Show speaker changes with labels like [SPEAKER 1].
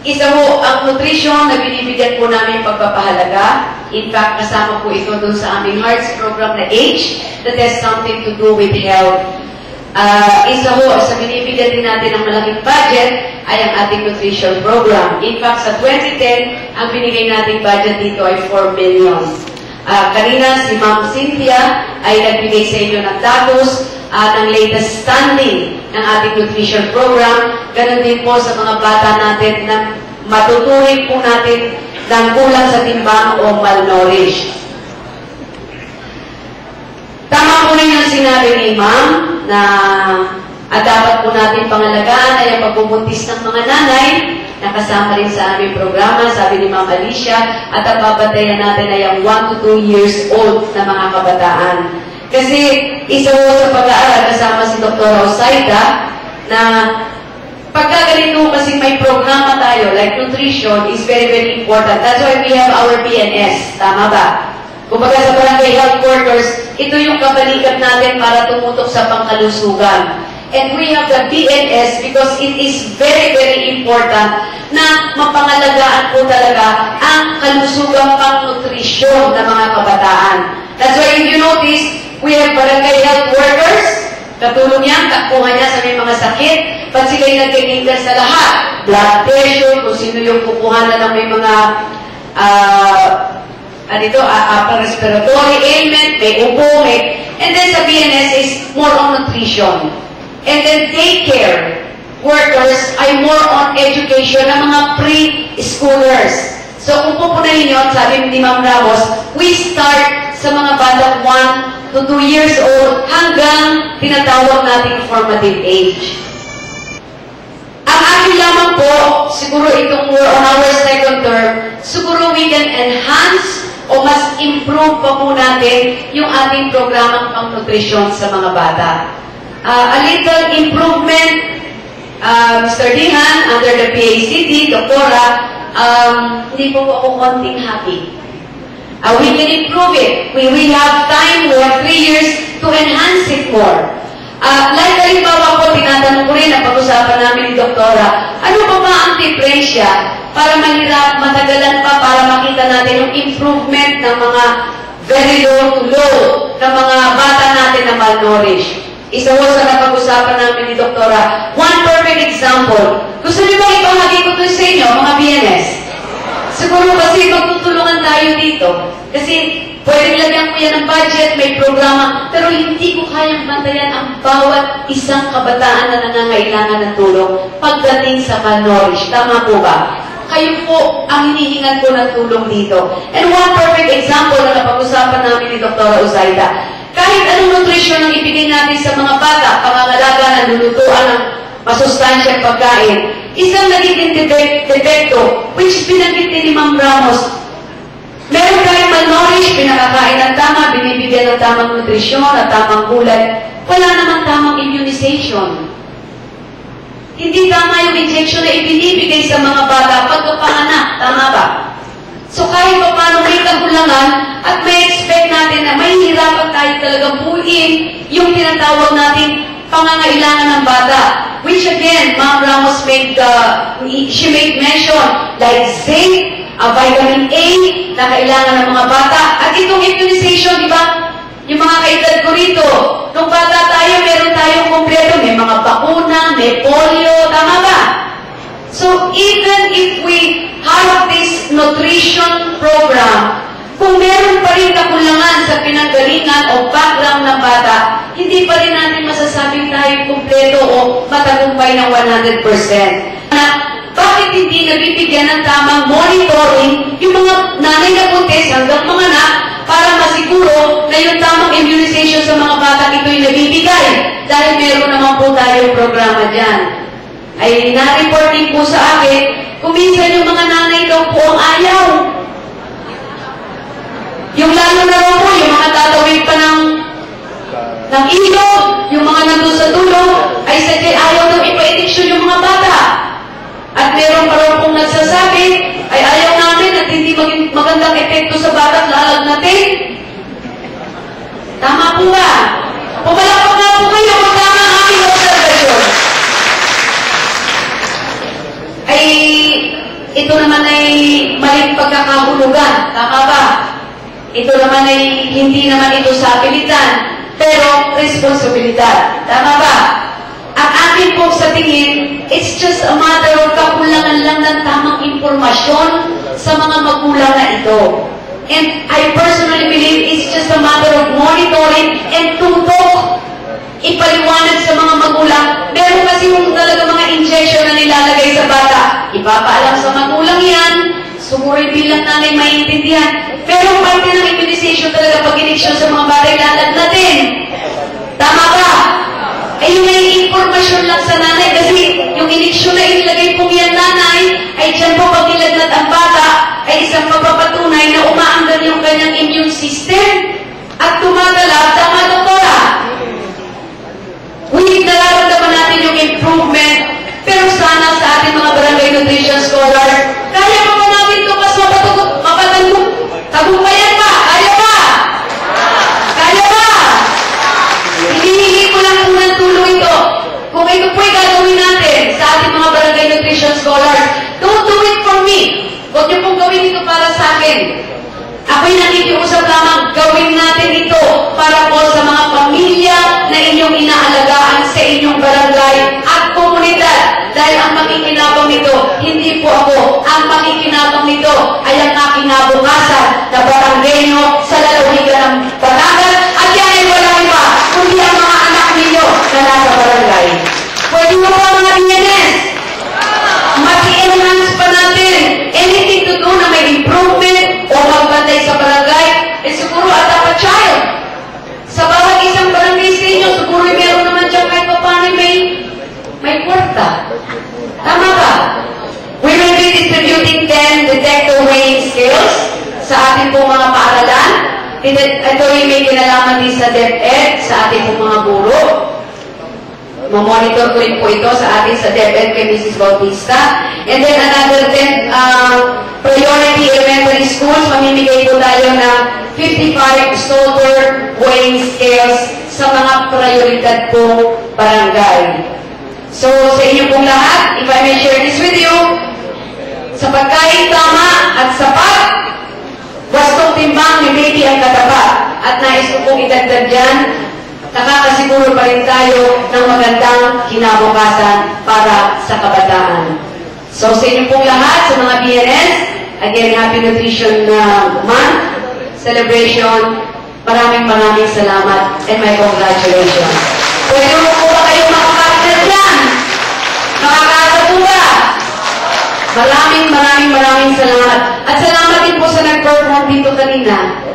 [SPEAKER 1] Isa po ang nutrition na binibigyan po namin pagpapahalaga. In fact, kasama po ito doon sa aming HEARTS program na H that has something to do with health. Isa po sa binibigyan din natin ng malaking budget ay ang ating nutrition program. In fact, sa 2010, ang binigay nating budget dito ay 4 million. Kanina, si Ma'am Cynthia ay nagbigay sa inyo ng datos ng latest standing ng ating nutrition program. Ganun din po sa mga bata natin na matuturing po natin ng kulang sa timbang o malnourished. Tama po rin yung sinabi ni Ma'am na dapat po natin pangalagaan ay ang pagbubuntis ng mga nanay na kasama rin sa aming programa, sabi ni Ma'am Alicia, at ang babatayan natin ay ang 1 to 2 years old na mga kabataan. Kasi isa po sa pag-aaral kasama si Dr. Osaida na pagka ganito kasi may programa tayo, like nutrition is very, very important. That's why we have our BNS. Tama ba? Kumbaga sa barangay health workers, ito yung kabalikat natin para tumutok sa pangkalusugan. And we have the BNS because it is very, very important na mapangalagaan po talaga ang kalusugang pang-nutrisyon ng mga kabataan. That's why if you notice, we have barangay health workers, katulong yan, takpuhan niya sa may mga sakit, pag sila'y nagkikingal sa lahat, blood pressure, kung sino yung kukuhanan ng may mga upper respiratory ailment, may ubo, and then sa BNS is more on nutrition. And then daycare workers ay more on education ng mga preschoolers. So kung pupunahin nyo, sabi ni Ma'am Ramos, we start sa mga batang 1 to 2 years old hanggang tinatawag nating formative age. Ang akin lamang po, siguro itong more on our second term, siguro we can enhance o mas improve pa po natin yung ating programang pang-nutrition sa mga bata. A little improvement, Mr. Dihan, under the PACT, Doktora, hindi po ako konting happy. We can improve it. We have time, we have 3 years to enhance it more. Like halimbawa po, tinatanong ko rin, napag-usapan namin ni Doktora, ano pa ba ang diferensya para mahirap, matagalan pa, para makita natin yung improvement ng mga very low to low ng mga bata natin na malnourished. Isa po sa napag-usapan namin ni Doktora, one perfect example. Gusto niyo ba ipahagi ko ito sa inyo, mga BNS? Siguro kasi magtutulungan tayo dito. Kasi pwedeng lagyan ko yan ng budget, may programa, pero hindi ko kayang bantayan ang bawat isang kabataan na nangangailangan ng tulong pagdating sa malnourished. Tama po ba? Kayo po ang hinihingan ko ng tulong dito. And one perfect example na napag-usapan namin ni Dr. Osaida, kahit anong nutrition ang ibigay natin sa mga bata, pangangalaga ng lulutuan ng masustansyang pagkain, isang nagiging depekto, which binanggit ni Ma'am Ramos. Meron tayong malnourished, pinakakain ng tama, binibigyan ng tamang nutrisyon at tamang gulay. Wala namang tamang immunization. Hindi tama yung injection na ibinibigay sa mga bata pagkapanganak. Tama ba? So kahit pa paano may kakulangan at may expect natin na may hirapan tayo talagang buuin yung tinatawag natin pangangailangan ng bata. Which again, Ma'am Ramos she made mention like zinc, vitamin A na kailangan ng mga bata. At itong immunization, di ba? Yung mga kaedad ko rito, nung bata tayo, meron tayong kompleto. May mga bakuna, may polio, tama ba? So even if we have this nutrition program, kung meron pa rin kakulangan sa pinanggalingan o background ng bata, hindi pa rin natin masasabing tayo kumpleto o matagumpay ng 100%. Bakit hindi nabibigyan ng tamang monitoring yung mga nanay na buntis hanggang mga anak para masiguro na yung tamang immunization sa mga bata ito'y nabibigay dahil meron naman po tayong programa dyan. Ay na-reporting po sa akin, kuminsan yung mga nanay daw po ang ayaw. Yung lalo na raw po, yung mga tatawid pa ng ilog, yung mga nandun sa dulo, ay sadya ayaw daw ipa-ediksyon yung mga bata. At meron pa raw pong nagsasabi, ay ayaw namin at hindi magandang epekto sa bata at lalag natin. Tama po ba? Pumalakpak na po kayo kung tama ang aming observation. Ay ito naman ay maling pagkakahulugan. Tama ba? Ito naman ay hindi naman ito sa pilitan, pero responsibilidad. Tama ba? Ang akin po sa tingin, it's just a matter of kakulangan lang ng tamang impormasyon sa mga magulang na ito. And I personally believe it's just a matter of monitoring and tutok. Ipaliwanag sa mga magulang. Meron kasi yung talaga mga injection na nilalagay sa bata. Ipapaalam sa magulang yan. Sumurin bilang nanay maiintindihan. Pero parte ng immunization talaga pag ineksyon sa mga bata, ilalad natin. Tama ba? Eh yung may informasyon lang sa nanay kasi yung ineksyon na inilagay pong yan nanay ay dyan po pag nilagnat ang bata ay isang mapapatunay na umaanggan yung kanyang immune system at tumagalap. Tama, doktora? Nararamdaman natin yung improvement, pero sana sa ating mga barangay nutrition scholar, kaya pa ba natin ito mas mapatagumpayan pa? Kaya ba? Kaya ba? Hinihingi ko lang po ng tulong ito. Kung ito po'y gagawin natin sa ating mga barangay nutrition scholars, don't do it for me. Huwag niyo pong gawin ito para sa akin. Ako'y nakikiusap lamang, gawin natin ito para po sa mga pamilya na inyong inaalagaan sa inyong barangay at komunidad. Dahil ang makikinabang nito, hindi po ako. Ang makikinabang nito ay ang nakinabukasan na baranggenyo sa lalawigan ng Batangas. At yan ay wala iba, kundi ang mga anak ninyo na nasa barangay. Pwede mo po mga DNS. Maki-enhance pa natin. Anything to do na may improvement o magbantay sa barangay, eh siguro at a child. Sa bawat isang barangay sa inyo, siguro meron naman dyan kahit pa paano may kwarta. Tama ba? We will be distributing 10 detector weighing scales sa ating pong mga paaralan. Ito ay may kinalaman din sa DepEd, sa ating pong mga guro. Mamonitor ko rin po ito sa ating sa DepEd kay Mrs. Bautista. And then another 10 priority elementary schools, mamimigay po tayo ng 55 solder weighing scales sa mga prioridad po barangay. So sa inyo pong lahat, if I may share this with you, sa pagkain tama at sapat, wastong timbang ni baby ang katapat. At nais ko pong idagdag dyan, nakakasiguro pa rin tayo ng magandang kinabukasan para sa kabataan. So sa inyo pong lahat, sa mga BNS, again, Happy Nutrition Month celebration, maraming salamat and my congratulations. Pwede mo po ba kayong makapartner dyan? Makakasa po ba? Maraming salamat. At salamat din po sa nag-perform dito kanina.